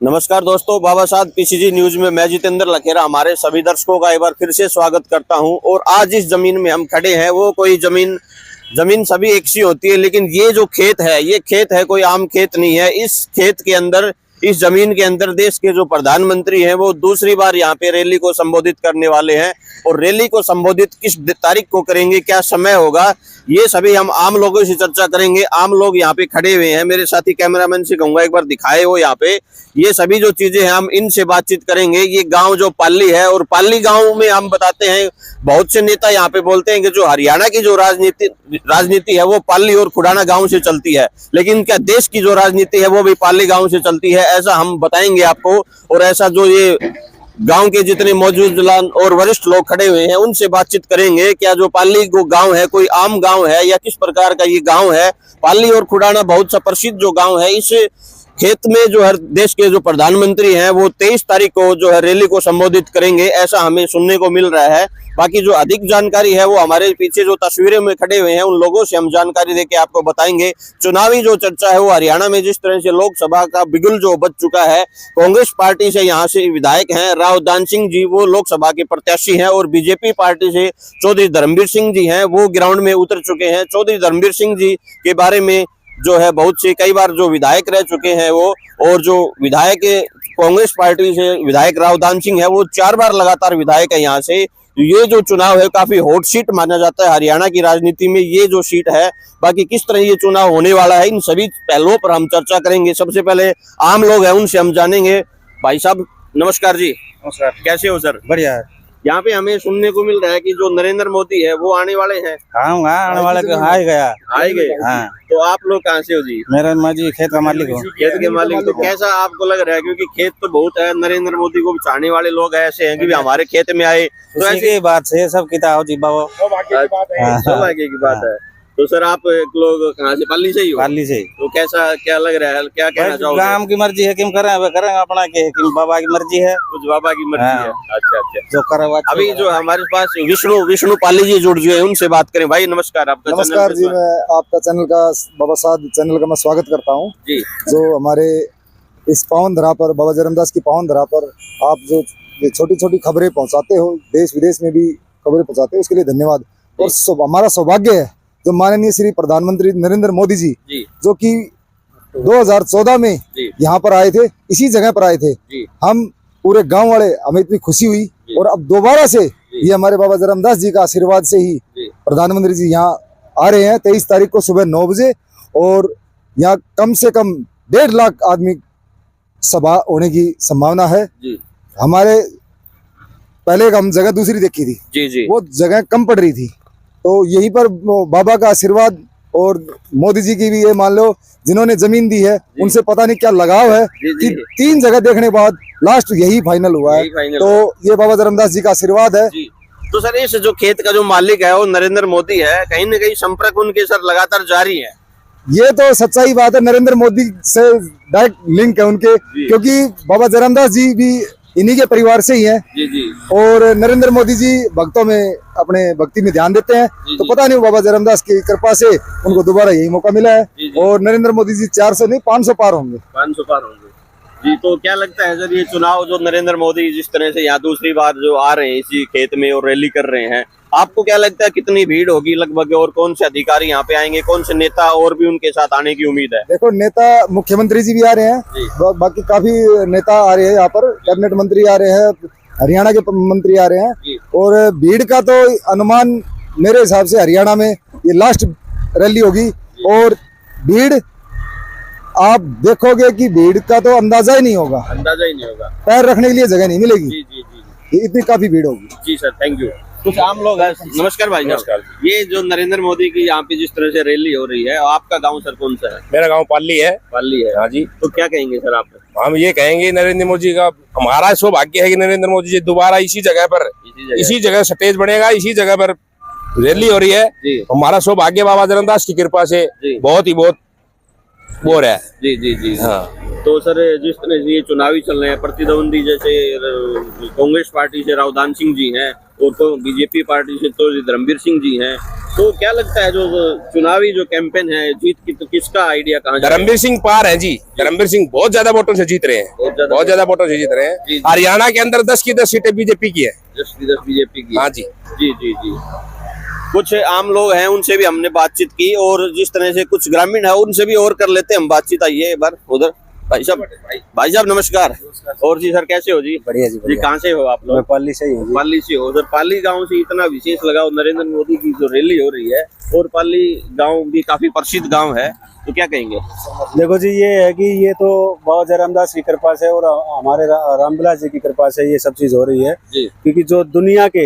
नमस्कार दोस्तों, बाबा साहब पीसीजी न्यूज में मैं जितेंद्र लखेरा हमारे सभी दर्शकों का एक बार फिर से स्वागत करता हूं। और आज इस जमीन में हम खड़े हैं, वो कोई जमीन सभी एक सी होती है, लेकिन ये जो खेत है, ये खेत है कोई आम खेत नहीं है। इस खेत के अंदर, इस जमीन के अंदर देश के जो प्रधानमंत्री हैं वो दूसरी बार यहाँ पे रैली को संबोधित करने वाले हैं। और रैली को संबोधित किस तारीख को करेंगे, क्या समय होगा, ये सभी हम आम लोगों से चर्चा करेंगे। आम लोग यहाँ पे खड़े हुए हैं, मेरे साथी कैमरामैन से कहूंगा एक बार दिखाए हो यहाँ पे। ये सभी जो चीजें हैं हम इनसे बातचीत करेंगे। ये गांव जो पाली है, और पाली गांव में हम बताते हैं बहुत से नेता यहाँ पे बोलते हैं कि जो हरियाणा की जो राजनीति है वो पाली और खुडाना गांव से चलती है, लेकिन क्या देश की जो राजनीति है वो भी पाली गांव से चलती है, ऐसा हम बताएंगे आपको। और ऐसा जो ये गांव के जितने मौजूद और वरिष्ठ लोग खड़े हुए हैं उनसे बातचीत करेंगे। क्या जो पाली को गांव है कोई आम गांव है या किस प्रकार का ये गांव है। पाली और खुडाना बहुत सा प्रसिद्ध जो गांव है। इस खेत में जो है देश के जो प्रधानमंत्री हैं वो 23 तारीख को जो है रैली को संबोधित करेंगे, ऐसा हमें सुनने को मिल रहा है। बाकी जो अधिक जानकारी है वो हमारे पीछे जो तस्वीरें में खड़े हुए हैं उन लोगों से हम जानकारी देके आपको बताएंगे। चुनावी जो चर्चा है वो हरियाणा में जिस तरह से लोकसभा का बिगुल जो बज चुका है, कांग्रेस पार्टी से यहाँ से विधायक हैं राव दान सिंह जी, वो लोकसभा के प्रत्याशी हैं, और बीजेपी पार्टी से चौधरी धर्मवीर सिंह जी हैं, वो ग्राउंड में उतर चुके हैं। चौधरी धर्मवीर सिंह जी के बारे में जो है बहुत से कई बार जो विधायक रह चुके हैं वो, और जो विधायक कांग्रेस पार्टी से विधायक राव दान सिंह है वो 4 बार लगातार विधायक है यहाँ से। ये जो चुनाव है काफी हॉट सीट माना जाता है हरियाणा की राजनीति में, ये जो सीट है। बाकी किस तरह ये चुनाव होने वाला है, इन सभी पहलुओं पर हम चर्चा करेंगे। सबसे पहले आम लोग हैं उनसे हम जानेंगे। भाई साहब नमस्कार जी। नमस्कार। कैसे हो सर? बढ़िया है। यहाँ पे हमें सुनने को मिल रहा है कि जो नरेंद्र मोदी है वो आने वाले हैं। आने वाले तो आ ही गए। हाँ। तो आप लोग कहाँ से हो जी? मेरा माजी खेत का मालिक हो। खेत के मालिक। तो कैसा आपको लग रहा है, क्योंकि खेत तो बहुत है, नरेंद्र मोदी को चाहने वाले लोग ऐसे हैं कि हमारे खेत में आए, तो ऐसी बात से सब किताब जी बाबा सौभाग्य की बात है। तो सर आप लोग कहाँ से? पाली से ही हो? पाली से। तो कैसा क्या लग रहा है, क्या कहना चाहोगे? गांव की मर्जी है, किम करेंगे अपना के, बाबा की मर्जी है, कुछ बाबा की मर्जी है। अच्छा अच्छा, जो करे। अभी जो हमारे पास विष्णु पाली जी जुड़ गए, उनसे बात करें। भाई नमस्कार। आपका नमस्कार जी, मैं आपका चैनल का, बाबा साहब चैनल का मैं स्वागत करता हूँ जी। जो हमारे इस पावन धरा पर, बाबा जरमदास की पावन धरा पर आप जो छोटी छोटी खबरें पहुँचाते हो, देश विदेश में भी खबरें पहुँचाते हो, उसके लिए धन्यवाद। और हमारा सौभाग्य है जो माननीय श्री प्रधानमंत्री नरेंद्र मोदी जी जो कि 2014 में यहाँ पर आए थे, इसी जगह पर आए थे। हम पूरे गांव वाले, हमें इतनी खुशी हुई। और अब दोबारा से ये हमारे बाबा जरमदास जी का आशीर्वाद से ही प्रधानमंत्री जी यहाँ आ रहे हैं 23 तारीख को सुबह 9 बजे। और यहाँ कम से कम 1.5 लाख आदमी सभा होने की संभावना है। हमारे पहले हम जगह दूसरी देखी थी, वो जगह कम पड़ रही थी, तो यहीं पर बाबा का आशीर्वाद और मोदी जी की भी, ये मान लो जिन्होंने जमीन दी है उनसे पता नहीं क्या लगाव है कि 3 जगह देखने बाद लास्ट यही फाइनल हुआ है। तो ये बाबा धर्मदास जी का आशीर्वाद है। तो सर इस जो खेत का जो मालिक है वो नरेंद्र मोदी है, कहीं न कहीं संपर्क उनके सर लगातार जारी है। ये तो सच्चाई बात है, नरेंद्र मोदी से डायरेक्ट लिंक है उनके, क्योंकि बाबा धर्मदास जी भी इन्हीं के परिवार से ही हैं। और नरेंद्र मोदी जी भक्तों में, अपने भक्ति में ध्यान देते हैं। तो पता नहीं बाबा जरमदास की कृपा से उनको दोबारा यही मौका मिला है। और नरेंद्र मोदी जी 400 नहीं 500 पार होंगे। 500 पार होंगे जी। तो क्या लगता है सर, ये चुनाव जो नरेंद्र मोदी जिस तरह से यहाँ दूसरी बार जो आ रहे हैं इसी खेत में और रैली कर रहे हैं, आपको क्या लगता है कितनी भीड़ होगी लगभग, और कौन से अधिकारी यहाँ पे आएंगे, कौन से नेता और भी उनके साथ आने की उम्मीद है? देखो, नेता मुख्यमंत्री जी भी आ रहे हैं, बाकी काफी नेता आ रहे हैं यहाँ पर, कैबिनेट मंत्री आ रहे हैं, हरियाणा के मंत्री आ रहे हैं। और भीड़ का तो अनुमान मेरे हिसाब से हरियाणा में ये लास्ट रैली होगी। और भीड़ आप देखोगे कि भीड़ का तो अंदाजा ही नहीं होगा, पैर रखने के लिए जगह नहीं मिलेगी। इतनी काफी भीड़ होगी। जी सर, थैंक यू। कुछ आम लोग हैं। नमस्कार भाई। नमस्कार। ये जो नरेंद्र मोदी की यहाँ पे जिस तरह से रैली हो रही है, आपका गांव सर कौन सा है? मेरा गांव पाली है। पाली है? हाँ जी। तो क्या कहेंगे सर आप? हम ये कहेंगे नरेंद्र मोदी का, हमारा सौभाग्य है कि नरेंद्र मोदी जी दोबारा इसी जगह स्टेज बनेगा, इसी जगह पर रैली हो रही है। हमारा सौभाग्य बाबा जरमदास की कृपा से बहुत ही बहुत वो रहा है। जी जी जी। हाँ। तो सर जिस तरह से ये चुनावी चल रहे हैं, प्रतिद्वंदी जैसे कांग्रेस पार्टी से राव दान सिंह जी हैं और तो बीजेपी पार्टी से तो धर्मवीर सिंह जी हैं, तो क्या लगता है जो चुनावी जो कैंपेन है जीत की, तो किसका आइडिया कहाँ जा रहा है? धर्मवीर सिंह पार है जी। धर्मवीर सिंह बहुत ज्यादा वोटों से जीत रहे हैं, बहुत ज्यादा वोटों से जीत रहे जी, जी। हैं। हरियाणा के अंदर 10 की 10 सीटें बीजेपी की है। 10 बीजेपी की। हाँ जी। जी जी जी। कुछ आम लोग हैं उनसे भी हमने बातचीत की, और जिस तरह से कुछ ग्रामीण है उनसे भी और कर लेते हैं हम बातचीत। आइए एक बार उधर। भाई साहब नमस्कार। और जी सर कैसे हो जी? बढ़िया जी, जी कहाँ से हो आप लोग? पाली से ही हूँ। पाली से हो। उधर पाली गांव से इतना विशेष लगाओ, नरेंद्र मोदी की जो रैली हो रही है, और पाली गांव भी काफी प्रसिद्ध गांव है, तो क्या कहेंगे? देखो जी, ये है कि ये तो बाबा जयरामदास की कृपा से और हमारे रामविलास जी की कृपा से ये सब चीज हो रही है। जी। क्योंकि जो दुनिया के,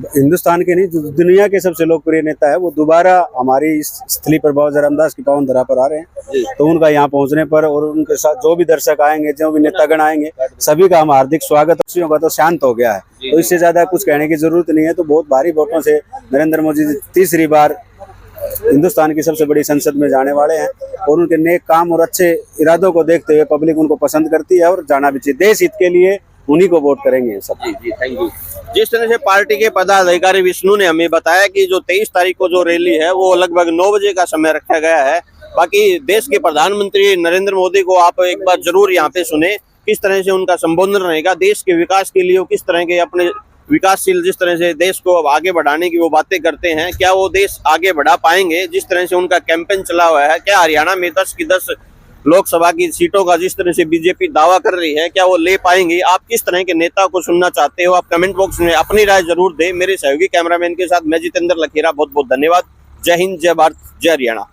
हिंदुस्तान के नहीं, जो दुनिया के सबसे लोकप्रिय नेता है, वो दोबारा हमारी इस स्थली पर बाबा जयरामदास की पावन धरा पर आ रहे हैं। तो उनका यहाँ पहुंचने पर और उनके साथ जो भी दर्शक आएंगे, जो भी नेतागण आएंगे, सभी का हम हार्दिक स्वागत। खुशियों का तो शांत हो गया है, तो इससे ज्यादा कुछ कहने की जरूरत नहीं है। तो बहुत भारी वोटों से नरेंद्र मोदी जी तीसरी बार हिंदुस्तान की सबसे बड़ी संसद में जाने वाले हैं, और उनके नेक काम और अच्छे इरादों को देखते हुए पब्लिक उनको पसंद करती है, और जाना भी चाहिए। देश हित के लिए उन्हीं को वोट करेंगे सब। जी जी, थैंक यू। जिस तरह से पार्टी के पदाधिकारी विष्णु ने हमें बताया कि जो 23 तारीख को जो रैली है वो लगभग 9 बजे का समय रखा गया है। बाकी देश के प्रधानमंत्री नरेंद्र मोदी को आप एक बार जरूर यहाँ पे सुने, किस तरह से उनका संबोधन रहेगा। देश के विकास के लिए वो किस तरह के अपने विकासशील, जिस तरह से देश को आगे बढ़ाने की वो बातें करते हैं, क्या वो देश आगे बढ़ा पाएंगे? जिस तरह से उनका कैंपेन चला हुआ है, क्या हरियाणा में 10 की 10 लोकसभा की सीटों का जिस तरह से बीजेपी दावा कर रही है, क्या वो ले पाएंगे? आप किस तरह के नेता को सुनना चाहते हो? आप कमेंट बॉक्स में अपनी राय जरूर दें। मेरे सहयोगी कैमरामैन के साथ मैं जितेंद्र लखेरा, बहुत बहुत धन्यवाद। जय हिंद, जय भारत, जय हरियाणा।